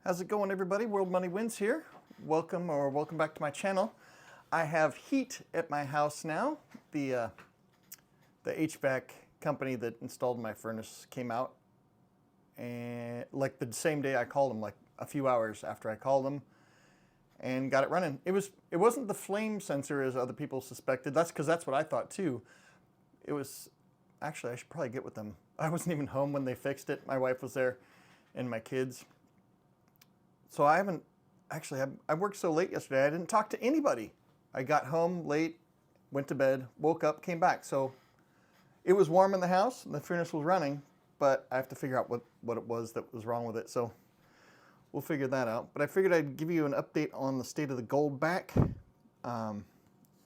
How's it going, everybody? World Money Wins here. Welcome back to my channel. I have heat at my house now. The HVAC company that installed my furnace came out, and like the same day I called them, like a few hours after I called them, and got it running. It wasn't the flame sensor as other people suspected. That's because that's what I thought too. It was actually, I should probably get with them. I wasn't even home when they fixed it. My wife was there, and my kids. So I haven't, actually, I worked so late yesterday, I didn't talk to anybody. I got home late, went to bed, woke up, came back. So it was warm in the house, and the furnace was running, but I have to figure out what it was that was wrong with it. So we'll figure that out. But I figured I'd give you an update on the state of the Goldback.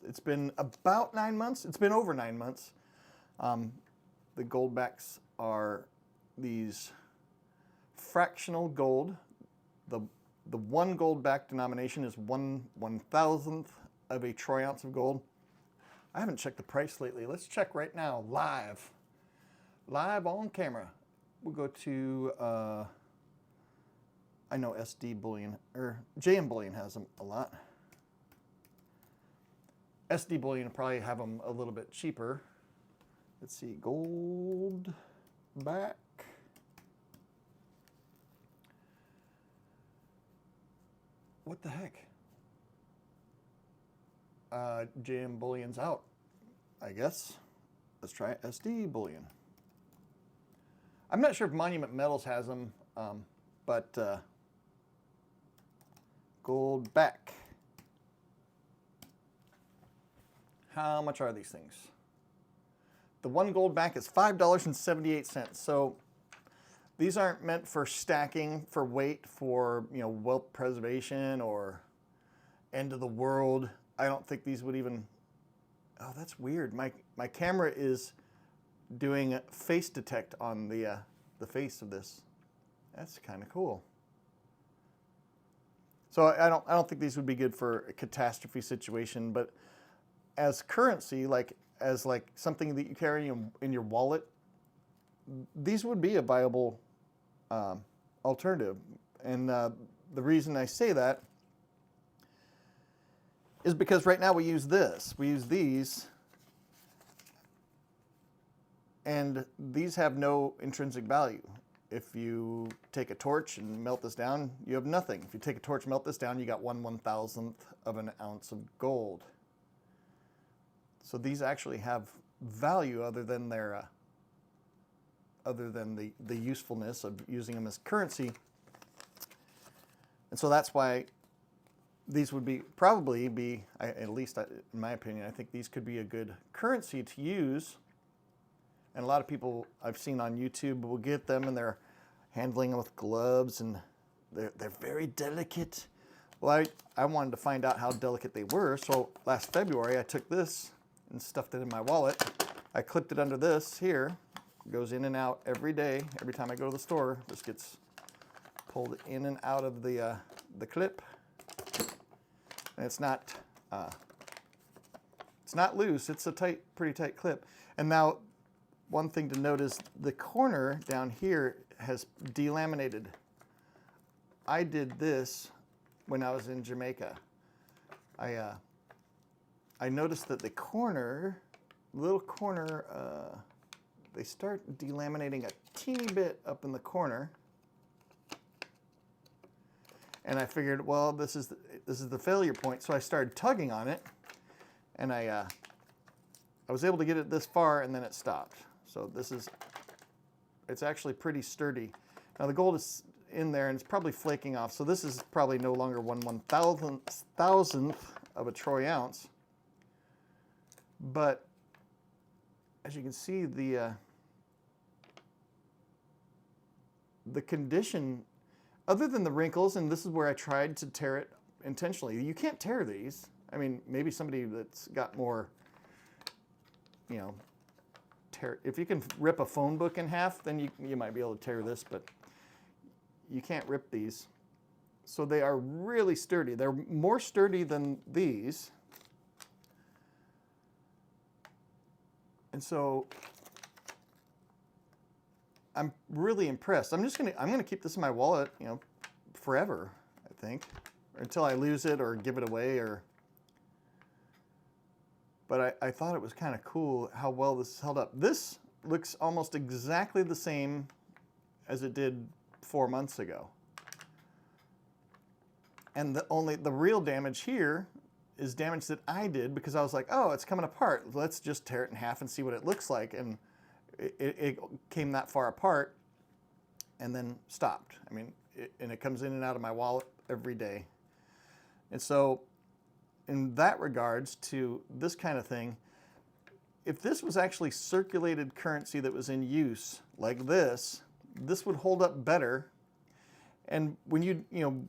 It's been about 9 months. It's been over 9 months. The Goldbacks are these fractional gold. The one Goldback denomination is 1/1000th of a troy ounce of gold. I haven't checked the price lately. Let's check right now, live on camera. We'll go to, I know SD Bullion, or JM Bullion has them a lot. SD Bullion will probably have them a little bit cheaper. Let's see, Goldback. What the heck? JM Bullion's out, I guess. Let's try SD Bullion. I'm not sure if Monument Metals has them, but Goldback. How much are these things? The one Goldback is $5.78. So these aren't meant for stacking, for weight, for wealth preservation or end of the world. I don't think these would even. Oh, that's weird. My camera is doing face detect on the face of this. That's kind of cool. So I don't think these would be good for a catastrophe situation, but as currency, as something that you carry in your wallet, these would be a viable alternative. And the reason I say that is because right now we use this. We use these, and these have no intrinsic value. If you take a torch and melt this down, you have nothing. If you take a torch and melt this down, you got 1/1000th of an ounce of gold. So these actually have value other than their the usefulness of using them as currency. And so that's why these would probably be, at least in my opinion, I think these could be a good currency to use. And a lot of people I've seen on YouTube will get them, and they're handling them with gloves, and they're very delicate. Well, I wanted to find out how delicate they were. So last February I took this and stuffed it in my wallet. I clipped it under this here. It goes in and out every day. Every time I go to the store, this gets pulled in and out of the clip. And it's not loose. It's a pretty tight clip. And now, one thing to note is the corner down here has delaminated. I did this when I was in Jamaica. I noticed that the little corner, they start delaminating a teeny bit up in the corner. And I figured, well, this is the failure point. So I started tugging on it, and I was able to get it this far, and then it stopped. So it's actually pretty sturdy. Now the gold is in there, and it's probably flaking off. So this is probably no longer 1/1000th of a troy ounce. But as you can see, the condition, other than the wrinkles, and this is where I tried to tear it intentionally. You can't tear these. I mean, maybe somebody that's got more, if you can rip a phone book in half, then you might be able to tear this, but you can't rip these. So they are really sturdy. They're more sturdy than these. And so I'm really impressed. I'm gonna keep this in my wallet, forever, I think, or until I lose it or give it away. But I thought it was kind of cool how well this held up. This looks almost exactly the same as it did 4 months ago. And the real damage here is damage that I did because I was like, oh, it's coming apart. Let's just tear it in half and see what it looks like. And it came that far apart and then stopped. I mean, it comes in and out of my wallet every day. And so in that regards to this kind of thing, if this was actually circulated currency that was in use like this would hold up better. And when you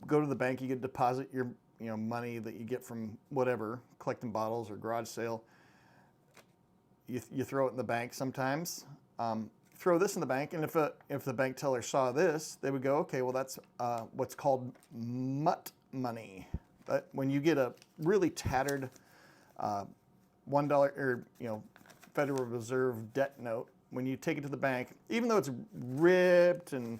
go to the bank, you get deposit your money that you get from whatever, collecting bottles or garage sale. You throw it in the bank sometimes. Throw this in the bank, and if the bank teller saw this, they would go, okay, well that's what's called mutt money. But when you get a really tattered $1 or Federal Reserve debt note, when you take it to the bank, even though it's ripped and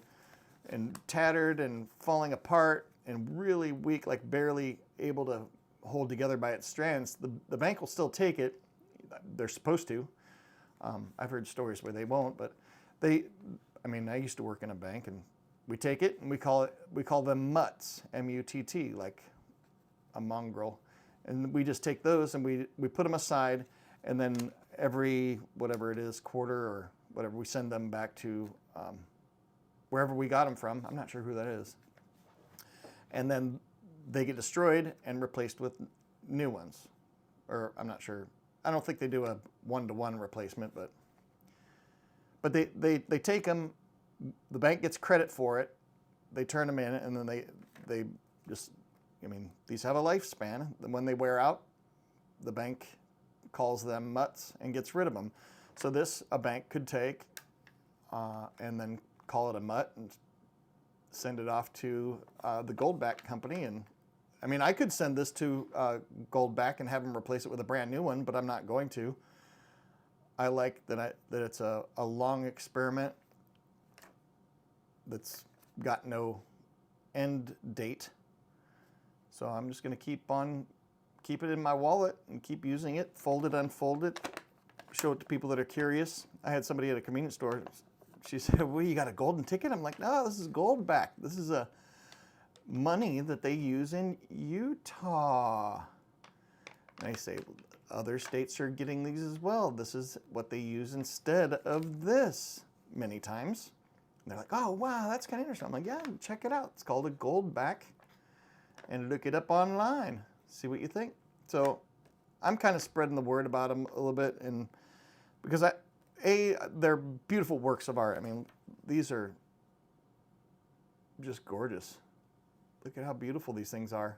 tattered and falling apart and really weak, like barely able to hold together by its strands, the bank will still take it. They're supposed to. I've heard stories where they won't, but I used to work in a bank, and we take it and we call them mutts, M-U-T-T, like a mongrel. And we just take those and we put them aside, and then every, whatever it is, quarter or whatever, we send them back to wherever we got them from. I'm not sure who that is. And then they get destroyed and replaced with new ones. Or I'm not sure. I don't think they do a one-to-one replacement, but they take them, the bank gets credit for it, they turn them in, and then they just, these have a lifespan. When they wear out, the bank calls them mutts and gets rid of them. So this, a bank could take and then call it a mutt and send it off to the Goldback company. And I could send this to Goldback and have them replace it with a brand new one, but I'm not going to. I like that it's a long experiment that's got no end date. So I'm just going to keep it in my wallet and keep using it, fold it, unfold it, show it to people that are curious. I had somebody at a convenience store. She said, well, you got a golden ticket? I'm like, no, this is Goldback. This is a money that they use in Utah. And I say, other states are getting these as well. This is what they use instead of this many times. And they're like, oh, wow, that's kind of interesting. I'm like, yeah, check it out. It's called a Goldback. And look it up online. See what you think. So I'm kind of spreading the word about them a little bit, and because they're beautiful works of art. These are just gorgeous. Look at how beautiful these things are.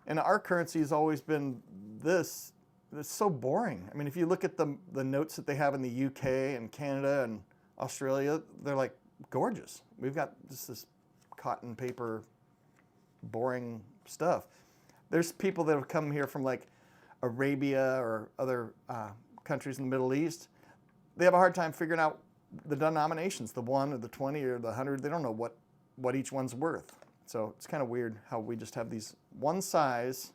And our currency has always been this. It's so boring. If you look at the notes that they have in the UK and Canada and Australia, they're like gorgeous. We've got just this cotton paper, boring stuff. There's people that have come here from like Arabia or other countries in the Middle East. They have a hard time figuring out the denominations, the 1 or the 20 or the 100. They don't know what each one's worth. So it's kind of weird how we just have these one size.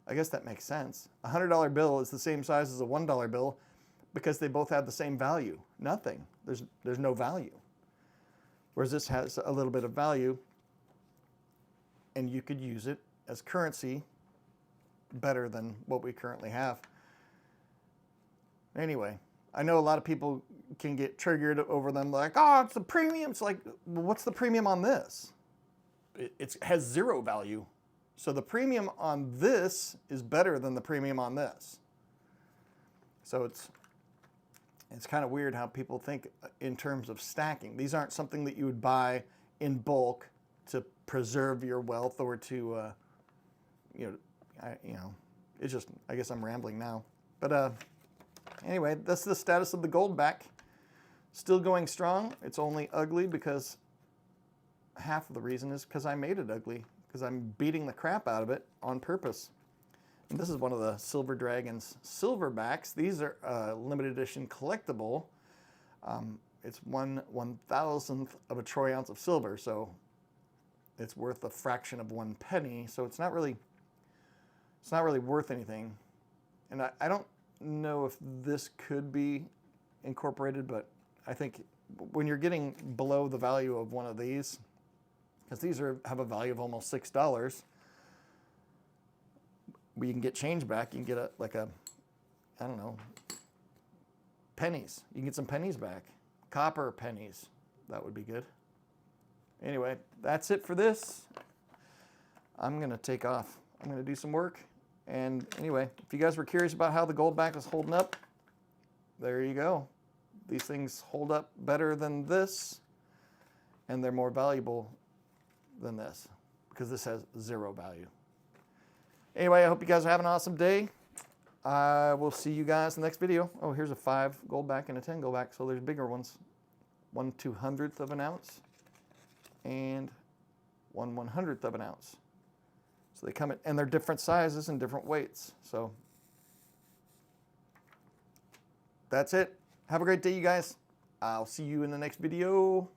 I guess that makes sense. A $100 bill is the same size as a $1 bill because they both have the same value. Nothing. There's no value. Whereas this has a little bit of value, and you could use it as currency better than what we currently have. Anyway, I know a lot of people can get triggered over them, like, oh, it's the premium. It's like, well, what's the premium on this? It has zero value. So the premium on this is better than the premium on this. So it's kind of weird how people think in terms of stacking. These aren't something that you would buy in bulk to preserve your wealth or to, it's just, I guess I'm rambling now. But anyway, that's the status of the Goldback. Still going strong. It's only ugly because half of the reason is because I made it ugly, because I'm beating the crap out of it on purpose. And this is one of the Silver Dragon's Silverbacks. These are limited edition collectible. It's 1/1000th of a troy ounce of silver, so it's worth a fraction of 1 penny, so it's not really worth anything. And I don't know if this could be incorporated, but I think when you're getting below the value of one of these, because these have a value of almost $6, you can get change back. You can get I don't know, pennies. You can get some pennies back. Copper pennies. That would be good. Anyway, that's it for this. I'm going to take off. I'm going to do some work. And anyway, if you guys were curious about how the Goldback was holding up, there you go. These things hold up better than this, and they're more valuable than this because this has 0 value. Anyway, I hope you guys are having an awesome day. I will see you guys in the next video. Oh, here's a 5 Goldback and a 10 Goldback, so there's bigger ones. 1/200th of an ounce and 1/100th of an ounce. So they come in, and they're different sizes and different weights. So that's it. Have a great day, you guys. I'll see you in the next video.